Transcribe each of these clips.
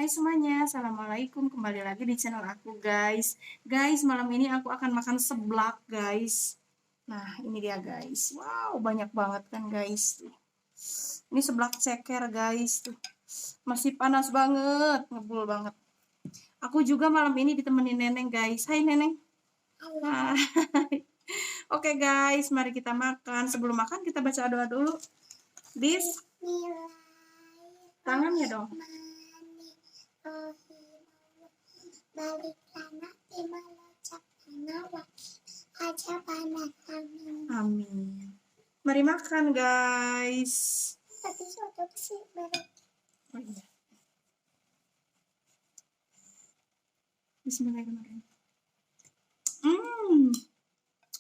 Hai semuanya, assalamualaikum, kembali lagi di channel aku guys. Guys, malam ini aku akan makan seblak guys. Nah, ini dia guys. Wow, banyak banget kan guys. Ini seblak ceker guys. Tuh, masih panas banget, ngebul banget. Aku juga malam ini ditemenin Neneng guys. Hai Neneng. Hai. Oke guys, mari kita makan. Sebelum makan kita baca doa dulu. Tangannya dong. Amin. Mari makan guys. Oh iya. Bismillahirrahmanirrahim.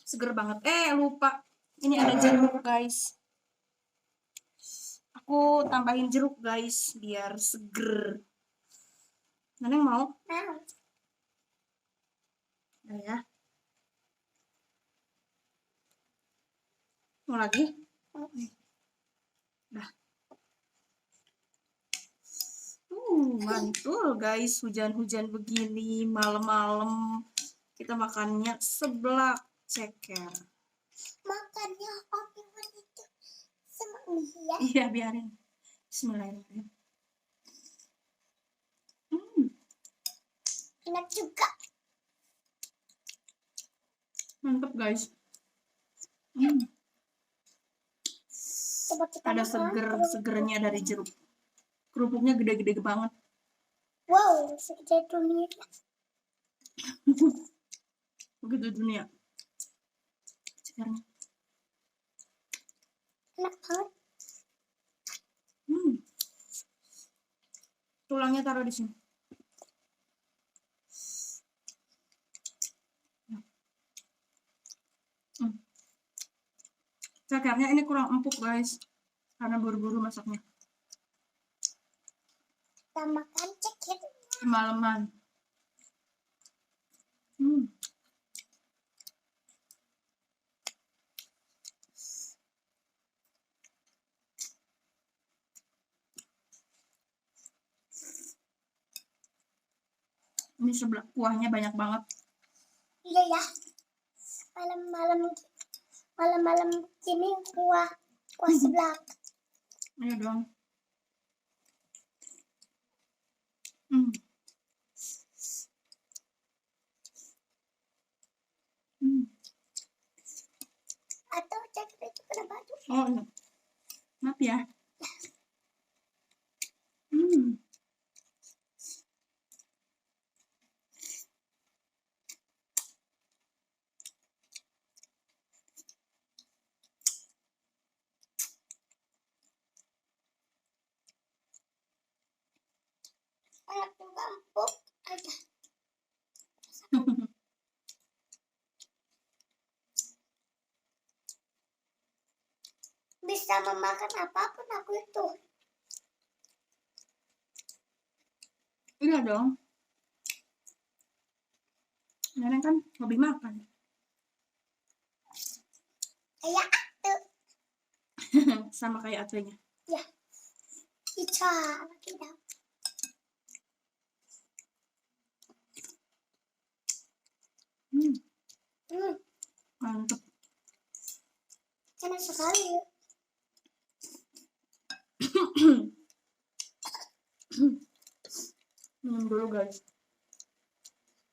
Seger banget. Lupa. Ini ada jeruk guys. Aku tambahin jeruk guys biar seger. Neneng mau? Nah ya. Mau lagi? Dah. Mantul guys, hujan-hujan begini malam-malam kita makannya seblak ceker. Makannya apa itu sama ya? Iya, biarin. Bismillahirrahmanirrahim. Enak juga. Mantap guys. Coba kita Ada makan. segernya dari jeruk. Kerupuknya gede-gede banget. Wow, segede dunia. Begitu dunia. Cekernya. Enak banget. Tulangnya taruh di sini. Cekernya ini kurang empuk guys, karena buru-buru masaknya. Kita makan ceker. Kemalaman. Ini seblak kuahnya banyak banget. Iya ya. Malam-malam gini kuah seblak. Ayo dong. Atau ceker itu kena batu. Oh, iya. Maaf ya. Enak juga empuk aja. Bisa memakan apapun aku itu. Iya dong. Nenek kan hobi makan. Kayak atu. Sama kayak atunya. Ya. Ica, kita. Mantap. Enak sekali. Minum dulu guys.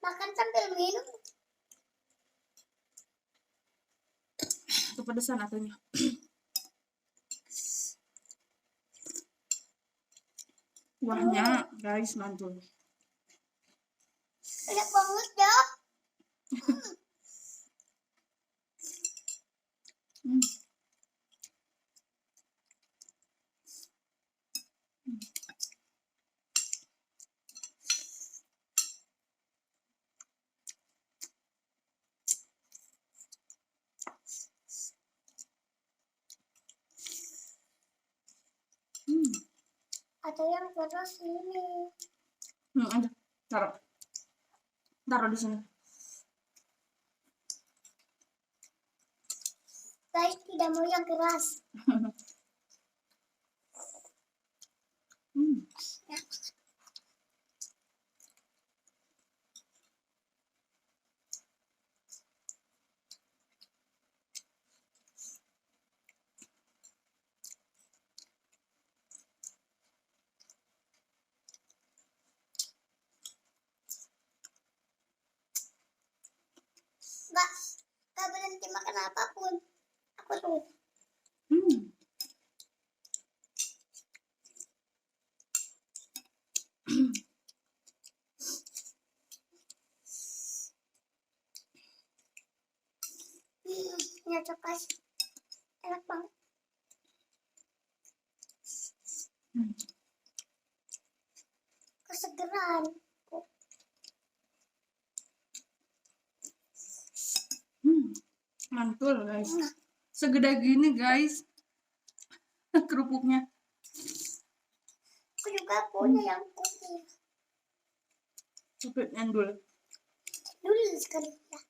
Makan sambil minum. Kepedesan atunya. Kuahnya guys mantul. Enak banget ya. Atau yang terus ini. Ada. Taruh di sini. Guys, tidak mau yang keras. kesegeran. Mantul guys. Segede gini guys. Kerupuknya. Aku juga punya yang putih. Cepet endul. Dulu sekali ya.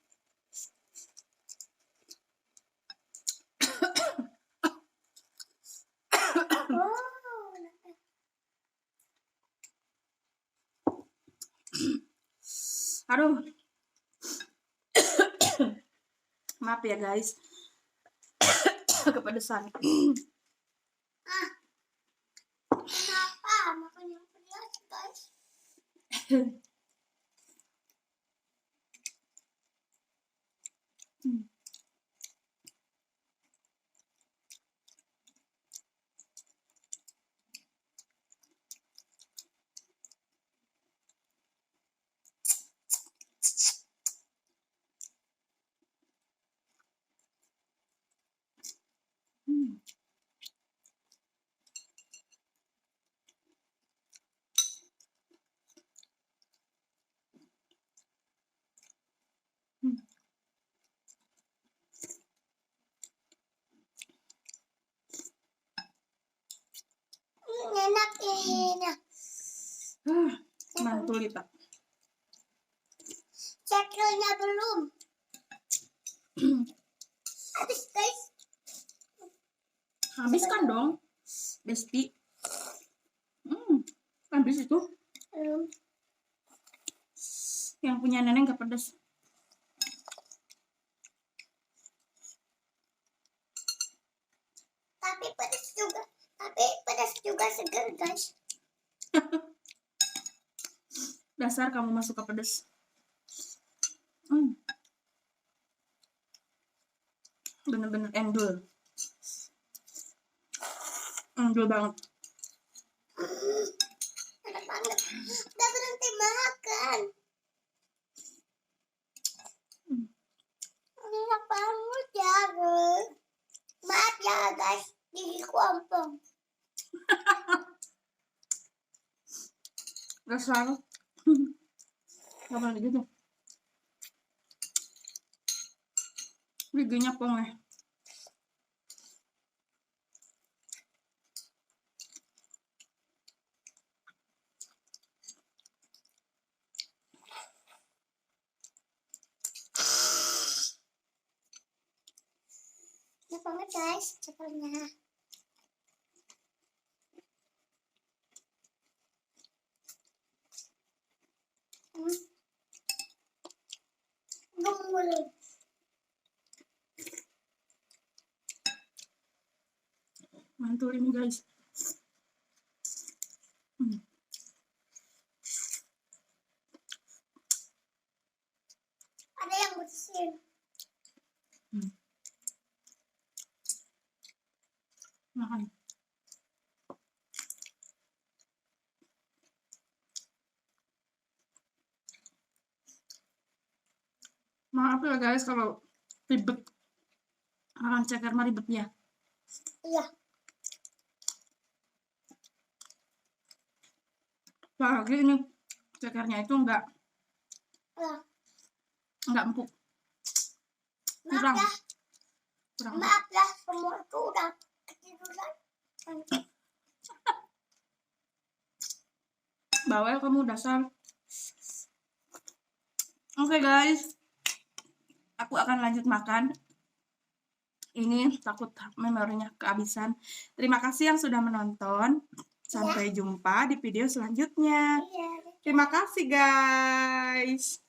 Oh, Aduh. Maaf ya guys. Kepedesan. kenapa makan yang pedas guys? Enak ini. Mantul kita. Cekelnya belum. Habis guys. Habis kan dong, Besti. Habis itu. Belum. Yang punya nenek gak pedas. Tapi pedas juga. Tapi pedas juga segar guys. Dasar kamu masuk ke pedas. Bener-bener endul. Endul banget. Enak banget. Udah berhenti makan. Enak banget ya guys. Maaf ya guys. Gigiku ompong. Dasar. Gak boleh gitu. Giginya pong ya. Enak banget guys. Cekelnya. Gembul. Mantul ini guys. Ada yang bersin. Makan. Maaf ya guys kalau ribet. Makan ceker mah ribetnya. Iya. Apalagi ini cekernya itu enggak empuk. Maaf ya. Kurang. Maaf ya. Semua itu udah ketiduran. Bawel kamu dasar. Oke guys. Aku akan lanjut makan. Ini takut memorinya kehabisan. Terima kasih yang sudah menonton. Sampai jumpa di video selanjutnya. Iya. Terima kasih guys.